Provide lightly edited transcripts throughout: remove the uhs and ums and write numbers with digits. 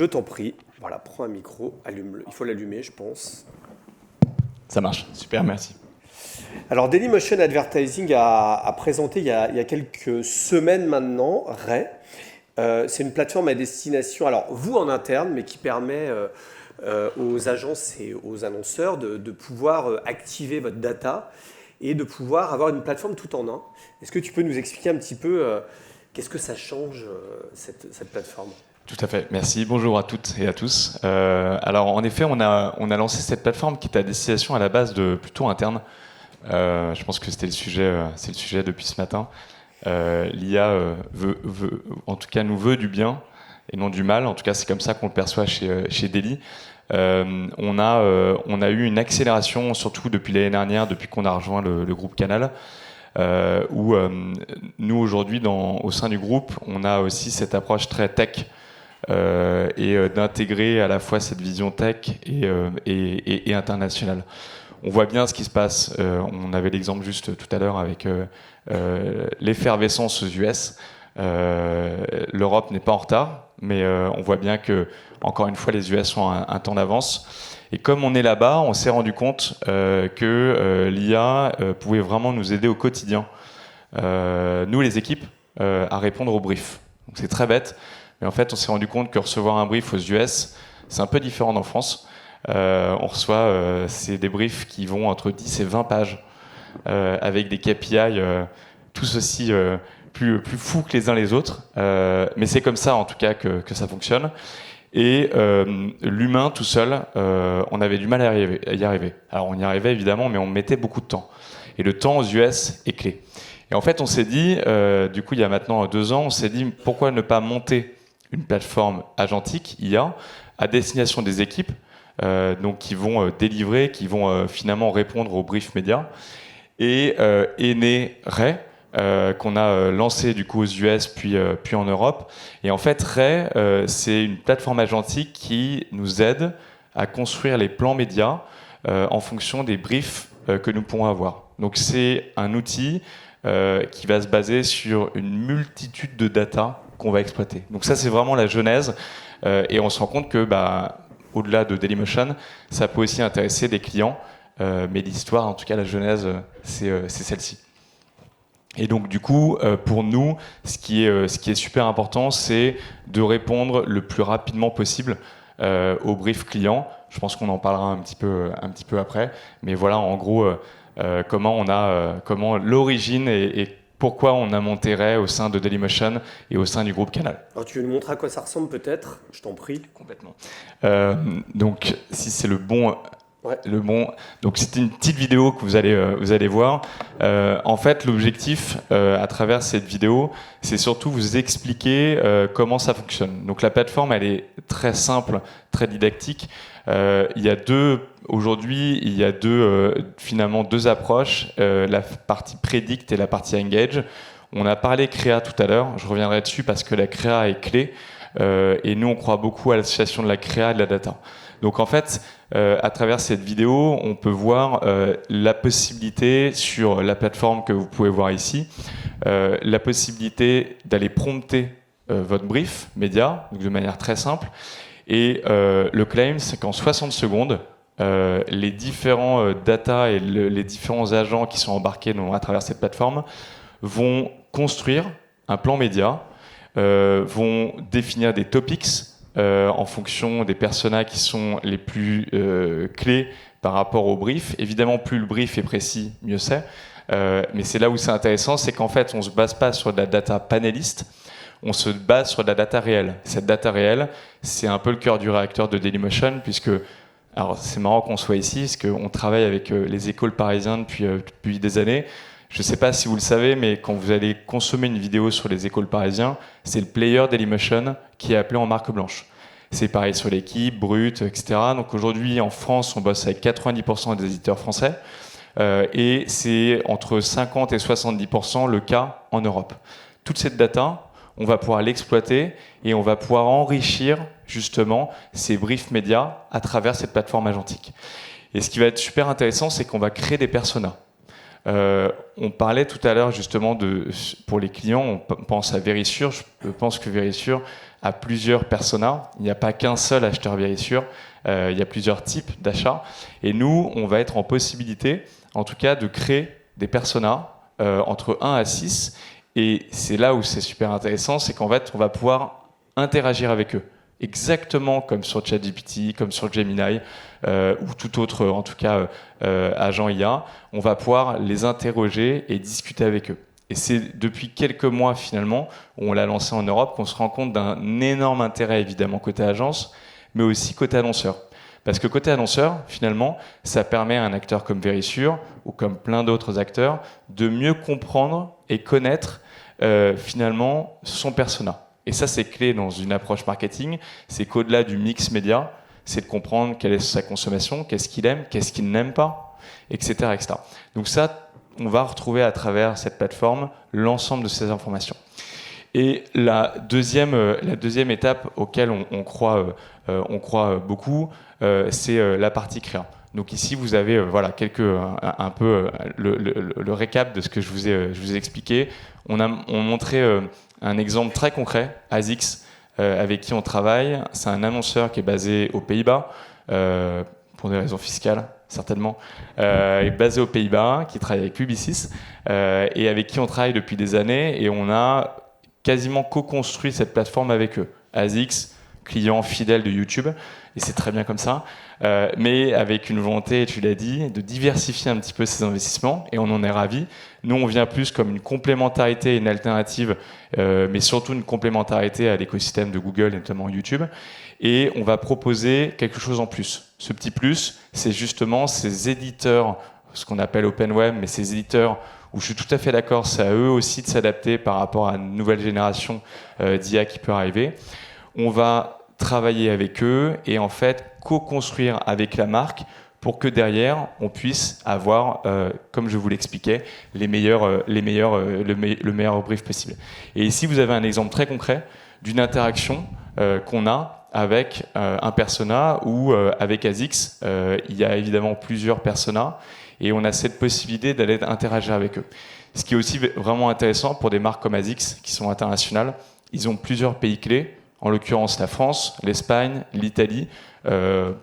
Je t'en prie. Voilà, prends un micro, allume-le. Il faut l'allumer, je pense. Ça marche, super, merci. Alors, Dailymotion Advertising a présenté il y a quelques semaines maintenant, Ray. C'est une plateforme à destination, alors vous en interne, mais qui permet aux agences et aux annonceurs de pouvoir activer votre data et de pouvoir avoir une plateforme tout en un. Est-ce que tu peux nous expliquer un petit peu qu'est-ce que ça change, cette plateforme ? Tout à fait, merci. Bonjour à toutes et à tous. Alors en effet, on a lancé cette plateforme qui est à destination à la base de plutôt interne. Je pense que c'était c'est le sujet depuis ce matin. L'IA en tout cas nous veut du bien et non du mal. En tout cas, c'est comme ça qu'on le perçoit chez Daily. On a eu une accélération, surtout depuis l'année dernière, depuis qu'on a rejoint le groupe Canal, où nous aujourd'hui, au sein du groupe, on a aussi cette approche très tech et d'intégrer à la fois cette vision tech et internationale. On voit bien ce qui se passe. On avait l'exemple juste tout à l'heure avec l'effervescence aux US. L'Europe n'est pas en retard, mais on voit bien que, encore une fois, les US ont un temps d'avance. Et comme on est là-bas, on s'est rendu compte que l'IA pouvait vraiment nous aider au quotidien, nous les équipes, à répondre aux briefs. Donc c'est très bête, mais en fait, on s'est rendu compte que recevoir un brief aux US, c'est un peu différent en France. On reçoit c'est des briefs qui vont entre 10 et 20 pages avec des KPI tous aussi plus fous que les uns les autres, mais c'est comme ça en tout cas que ça fonctionne. Et l'humain tout seul, on avait du mal à y arriver. Alors on y arrivait évidemment, mais on mettait beaucoup de temps. Et le temps aux US est clé. Et en fait, on s'est dit, du coup il y a maintenant 2 ans, on s'est dit pourquoi ne pas monter une plateforme agentique IA à destination des équipes, donc qui vont délivrer, qui vont finalement répondre aux briefs médias. Et est né Ray, qu'on a lancé du coup aux US puis en Europe. Et en fait, Ray, c'est une plateforme agentique qui nous aide à construire les plans médias en fonction des briefs que nous pourrons avoir. Donc c'est un outil qui va se baser sur une multitude de data qu'on va exploiter. Donc ça, c'est vraiment la genèse. Et on se rend compte que, au-delà de Dailymotion, ça peut aussi intéresser des clients. Mais l'histoire, en tout cas la genèse, c'est celle-ci. Et donc du coup, pour nous, ce qui est super important, c'est de répondre le plus rapidement possible aux briefs clients. Je pense qu'on en parlera un petit peu après. Mais voilà, en gros, comment l'origine et pourquoi on a monté Ray au sein de Dailymotion et au sein du groupe Canal. Alors tu veux nous montrer à quoi ça ressemble peut-être ? Je t'en prie. Complètement. Donc si c'est le bon... Ouais. Donc c'est une petite vidéo que vous allez voir. En fait, l'objectif à travers cette vidéo, c'est surtout vous expliquer comment ça fonctionne. Donc la plateforme, elle est très simple, très didactique. Aujourd'hui, il y a finalement deux approches, la partie predict et la partie engage. On a parlé créa tout à l'heure. Je reviendrai dessus parce que la créa est clé. Et nous, on croit beaucoup à l'association de la créa et de la data. Donc en fait, à travers cette vidéo, on peut voir la possibilité sur la plateforme que vous pouvez voir ici, la possibilité d'aller prompter votre brief média, donc de manière très simple. Et le claim, c'est qu'en 60 secondes, les différents data et les différents agents qui sont embarqués à travers cette plateforme vont construire un plan média, vont définir des topics en fonction des personas qui sont les plus clés par rapport au brief. Évidemment, plus le brief est précis, mieux c'est. Mais c'est là où c'est intéressant, c'est qu'en fait, on ne se base pas sur de la data panéliste, on se base sur de la data réelle. Cette data réelle, c'est un peu le cœur du réacteur de Dailymotion, puisque, alors c'est marrant qu'on soit ici, parce qu'on travaille avec les écoles parisiennes depuis des années. Je ne sais pas si vous le savez, mais quand vous allez consommer une vidéo sur les écoles parisiens, c'est le player Dailymotion qui est appelé en marque blanche. C'est pareil sur l'équipe, Brut, etc. Donc aujourd'hui, en France, on bosse avec 90% des éditeurs français. Et c'est entre 50 et 70% le cas en Europe. Toute cette data, on va pouvoir l'exploiter et on va pouvoir enrichir justement ces briefs médias à travers cette plateforme agentique. Et ce qui va être super intéressant, c'est qu'on va créer des personas. On parlait tout à l'heure justement pour les clients, on pense à Verisure. Je pense que Verisure à plusieurs personas. Il n'y a pas qu'un seul acheteur Vérissure, il y a plusieurs types d'achats. Et nous, on va être en possibilité, en tout cas, de créer des personas entre 1 à 6. Et c'est là où c'est super intéressant, c'est qu'en fait, on va pouvoir interagir avec eux. Exactement comme sur ChatGPT, comme sur Gemini, ou tout autre, en tout cas, agent IA. On va pouvoir les interroger et discuter avec eux. Et c'est depuis quelques mois, finalement, où on l'a lancé en Europe, qu'on se rend compte d'un énorme intérêt, évidemment, côté agence, mais aussi côté annonceur. Parce que côté annonceur, finalement, ça permet à un acteur comme Vérissure, ou comme plein d'autres acteurs, de mieux comprendre et connaître, finalement, son persona. Et ça, c'est clé dans une approche marketing. C'est qu'au-delà du mix média, c'est de comprendre quelle est sa consommation, qu'est-ce qu'il aime, qu'est-ce qu'il n'aime pas, etc., etc. Donc ça, on va retrouver à travers cette plateforme l'ensemble de ces informations. Et la deuxième étape auquel on croit beaucoup, c'est la partie créa. Donc ici, vous avez un peu le récap de ce que je vous ai expliqué. On montrait un exemple très concret, ASICS, avec qui on travaille. C'est un annonceur qui est basé aux Pays-Bas, pour des raisons fiscales, certainement. Est basé aux Pays-Bas, qui travaille avec Publicis, et avec qui on travaille depuis des années. Et on a quasiment co-construit cette plateforme avec eux. ASICS, client fidèle de YouTube, et c'est très bien comme ça, mais avec une volonté, tu l'as dit, de diversifier un petit peu ses investissements, et on en est ravis. Nous, on vient plus comme une complémentarité, une alternative, mais surtout une complémentarité à l'écosystème de Google, et notamment YouTube, et on va proposer quelque chose en plus. Ce petit plus, c'est justement ces éditeurs, ce qu'on appelle Open Web, mais ces éditeurs où je suis tout à fait d'accord, c'est à eux aussi de s'adapter par rapport à une nouvelle génération d'IA qui peut arriver. On va travailler avec eux et en fait co-construire avec la marque pour que derrière on puisse avoir, comme je vous l'expliquais, le meilleur brief possible. Et ici vous avez un exemple très concret d'une interaction qu'on a avec un persona ou avec ASICS. Il y a évidemment plusieurs personas et on a cette possibilité d'aller interagir avec eux. Ce qui est aussi vraiment intéressant pour des marques comme ASICS qui sont internationales, ils ont plusieurs pays clés. En l'occurrence la France, l'Espagne, l'Italie,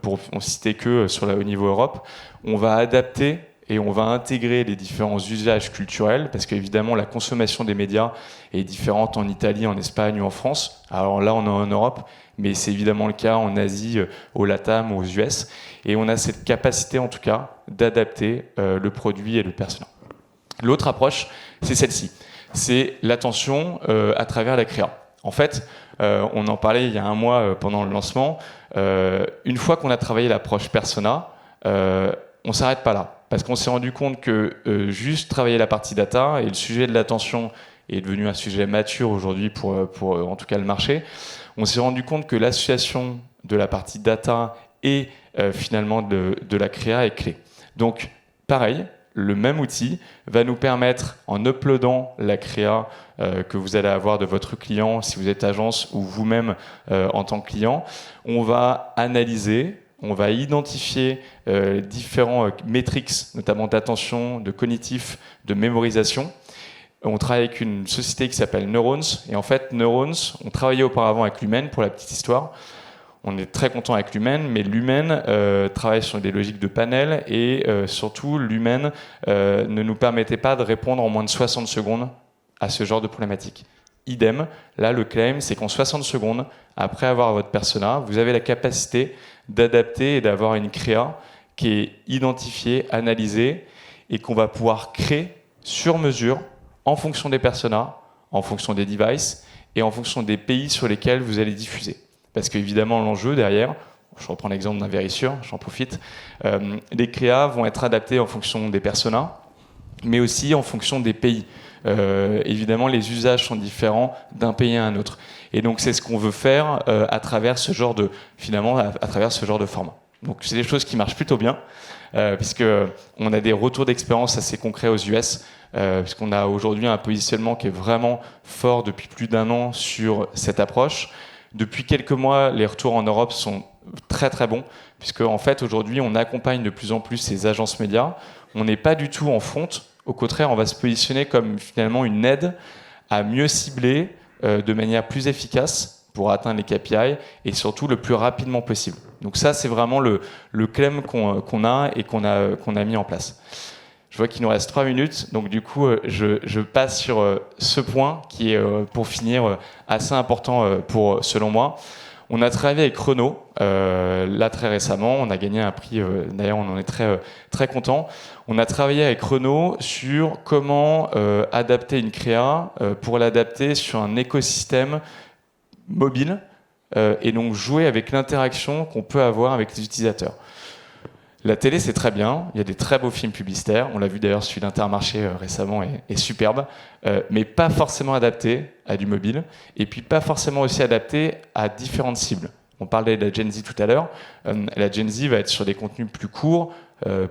pour en citer que au niveau Europe. On va adapter et on va intégrer les différents usages culturels, parce qu'évidemment la consommation des médias est différente en Italie, en Espagne ou en France. Alors là on est en Europe, mais c'est évidemment le cas en Asie, au LATAM ou aux US. Et on a cette capacité en tout cas d'adapter le produit et le persona. L'autre approche, c'est celle-ci. C'est l'attention à travers la créa. En fait, on en parlait il y a un mois pendant le lancement. Une fois qu'on a travaillé l'approche persona, on ne s'arrête pas là. Parce qu'on s'est rendu compte que juste travailler la partie data, et le sujet de l'attention est devenu un sujet mature aujourd'hui pour en tout cas le marché, on s'est rendu compte que l'association de la partie data et finalement de la créa est clé. Donc pareil, le même outil va nous permettre, en uploadant la créa que vous allez avoir de votre client, si vous êtes agence ou vous-même en tant que client, on va analyser, on va identifier différents métriques, notamment d'attention, de cognitif, de mémorisation. On travaille avec une société qui s'appelle Neurons, et en fait, Neurons, on travaillait auparavant avec Lumen, pour la petite histoire. On est très content avec Lumen, mais Lumen travaille sur des logiques de panel et surtout, Lumen ne nous permettait pas de répondre en moins de 60 secondes à ce genre de problématique. Idem, là, le claim, c'est qu'en 60 secondes, après avoir votre persona, vous avez la capacité d'adapter et d'avoir une créa qui est identifiée, analysée et qu'on va pouvoir créer sur mesure en fonction des personas, en fonction des devices et en fonction des pays sur lesquels vous allez diffuser. Parce qu'évidemment, l'enjeu derrière, je reprends l'exemple d'un Vérissure, j'en profite, les créas vont être adaptés en fonction des personas, mais aussi en fonction des pays. Évidemment, les usages sont différents d'un pays à un autre. Et donc, c'est ce qu'on veut faire à travers ce genre de format. Donc, c'est des choses qui marchent plutôt bien, puisqu'on a des retours d'expérience assez concrets aux US, puisqu'on a aujourd'hui un positionnement qui est vraiment fort depuis plus d'1 an sur cette approche. Depuis quelques mois, les retours en Europe sont très très bons, puisque en fait aujourd'hui on accompagne de plus en plus ces agences médias. On n'est pas du tout en front, au contraire on va se positionner comme finalement une aide à mieux cibler de manière plus efficace pour atteindre les KPI et surtout le plus rapidement possible. Donc ça, c'est vraiment le claim qu'on a et qu'on a mis en place. Je vois qu'il nous reste 3 minutes, donc du coup, je passe sur ce point qui est, pour finir, assez important selon moi. On a travaillé avec Renault, là très récemment, on a gagné un prix, d'ailleurs on en est très, très content. On a travaillé avec Renault sur comment adapter une créa pour l'adapter sur un écosystème mobile et donc jouer avec l'interaction qu'on peut avoir avec les utilisateurs. La télé, c'est très bien, il y a des très beaux films publicitaires, on l'a vu d'ailleurs celui d'Intermarché récemment est superbe, mais pas forcément adapté à du mobile, et puis pas forcément aussi adapté à différentes cibles. On parlait de la Gen Z tout à l'heure, la Gen Z va être sur des contenus plus courts,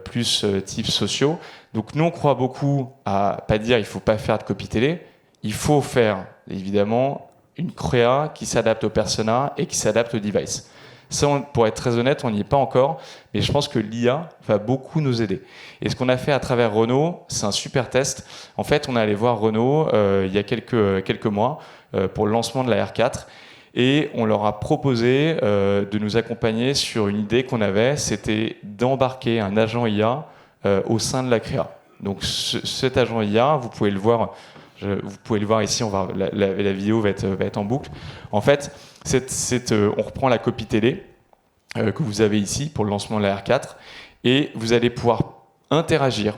plus types sociaux, donc nous on croit beaucoup à pas dire il ne faut pas faire de copie télé, il faut faire évidemment une créa qui s'adapte au persona et qui s'adapte au device. Ça, pour être très honnête, on n'y est pas encore, mais je pense que l'IA va beaucoup nous aider. Et ce qu'on a fait à travers Renault, c'est un super test. En fait, on est allé voir Renault il y a quelques mois pour le lancement de la R4, et on leur a proposé de nous accompagner sur une idée qu'on avait, c'était d'embarquer un agent IA au sein de la créa. Donc cet agent IA, vous pouvez le voir. Vous pouvez le voir ici, la vidéo va être en boucle. En fait, on reprend la copie télé que vous avez ici pour le lancement de la R4 et vous allez pouvoir interagir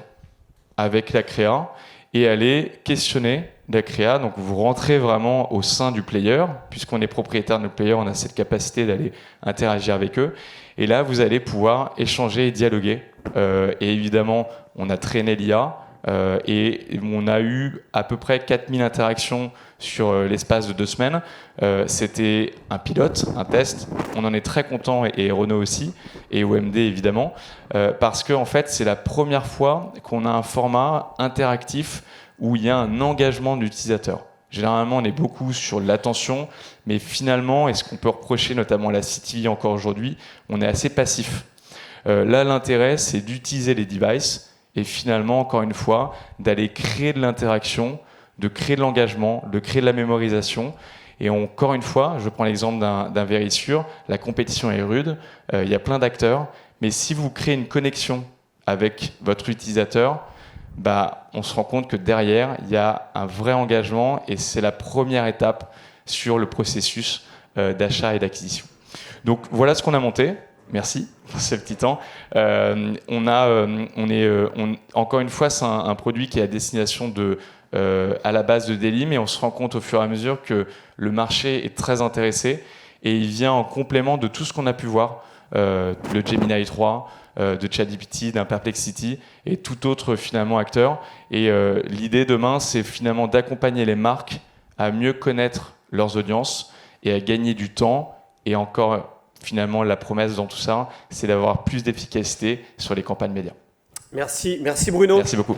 avec la créa et aller questionner la créa. Donc vous rentrez vraiment au sein du player, puisqu'on est propriétaire de notre player, on a cette capacité d'aller interagir avec eux. Et là, vous allez pouvoir échanger et dialoguer. Et évidemment, on a traîné l'IA. Et on a eu à peu près 4000 interactions sur l'espace de 2 semaines. C'était un pilote, un test. On en est très content, et Renault aussi, et OMD évidemment, parce que en fait, c'est la première fois qu'on a un format interactif où il y a un engagement de l'utilisateur. Généralement, on est beaucoup sur l'attention, mais finalement, et ce qu'on peut reprocher notamment à la CTV encore aujourd'hui, on est assez passif. Là, l'intérêt, c'est d'utiliser les devices et finalement, encore une fois, d'aller créer de l'interaction, de créer de l'engagement, de créer de la mémorisation. Et encore une fois, je prends l'exemple d'un Verisure, la compétition est rude, il y a plein d'acteurs, mais si vous créez une connexion avec votre utilisateur, on se rend compte que derrière, il y a un vrai engagement et c'est la première étape sur le processus d'achat et d'acquisition. Donc voilà ce qu'on a monté. Merci pour ce petit temps. Encore une fois, c'est un produit qui est à destination à la base de Daily, mais on se rend compte au fur et à mesure que le marché est très intéressé et il vient en complément de tout ce qu'on a pu voir, le Gemini 3, de ChatGPT, d'un Perplexity et tout autre finalement acteur. Et l'idée demain, c'est finalement d'accompagner les marques à mieux connaître leurs audiences et à gagner du temps et encore. Finalement, la promesse dans tout ça, c'est d'avoir plus d'efficacité sur les campagnes médias. Merci Bruno. Merci beaucoup.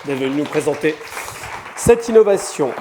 D'être venu nous présenter cette innovation.